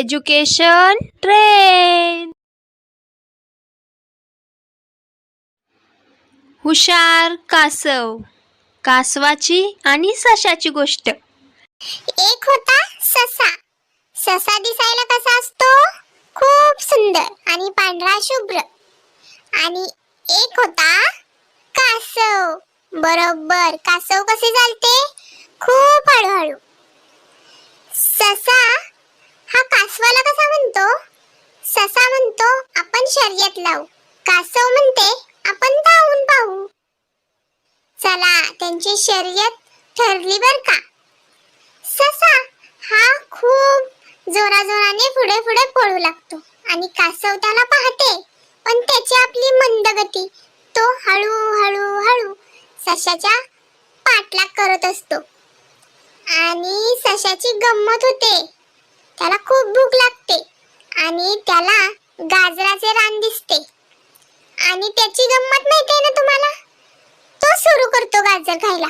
Education train. हुशार कासव. कासवाची आणि सशाची गोष्ट. एक होता ससा. ससा दिसायला कसा असतो? खूप सुंदर आणि पांढरा शुभ्र. आणि एक होता कासव. बरोबर, कासव कसे चालते? खूप हळूहळू. ससा हा कासवाला कसा म्हणतो? ससा म्हणतो आपण शर्यत लावू. कासव म्हणते आपण धावून पाहू. चला, त्यांची शर्यत ठरली बर का. ससा हा खूप जोराजोराने पुढे पुढे पळू लागतो आणि कासव त्याला पाहते, पण त्याची आपली मंद गती. तो हळू हळू हळू सशाच्या पाठलाग करत असतो. आणि सशाची गंमत होते. त्याला खूप भूक लागते आणि त्याला गाजराचे रान दिसते. आणि त्याची गंमत माहिती आहे ना तुम्हाला? तो सुरू करतो गाजर खायला.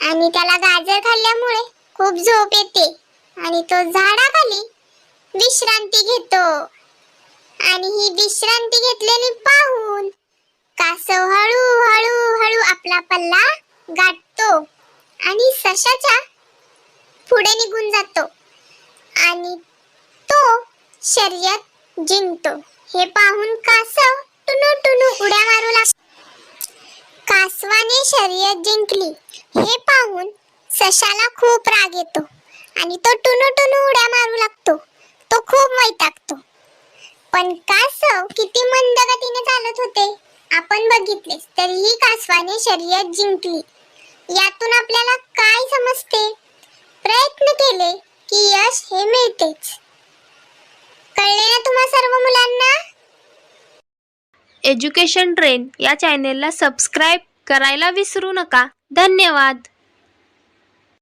आणि त्याला गाजर खाल्ल्यामुळे खूप झोप येते आणि तो झाडाखाली विश्रांती घेतो. आणि ही विश्रांती घेतलेली पाहून कासव हळू हळू हळू आपला पल्ला गाठतो आणि सशाच्या पुढे निघून जातो आणि तो शर्यत जिंकतो. हे पाहून कासव टुनू टुनू उड्या मारू लागतो. कासवाने शर्यत जिंकली हे पाहून सशाला खूप राग येतो आणि तो टुनू टुनू उड्या मारू लागतो. तो खूप वैतागतो. पण कासव किती मंद गतीने चालत होते आपण बघितले, तरीही कासवाने शर्यत जिंकली. यातून आपल्याला काय समजते? प्रयत्न केले की यश हे मिळतेच. कळले ना तुम्हा सर्व मुलांना? एज्युकेशन ट्रेन या चॅनेलला सबस्क्राईब करायला विसरू नका. धन्यवाद.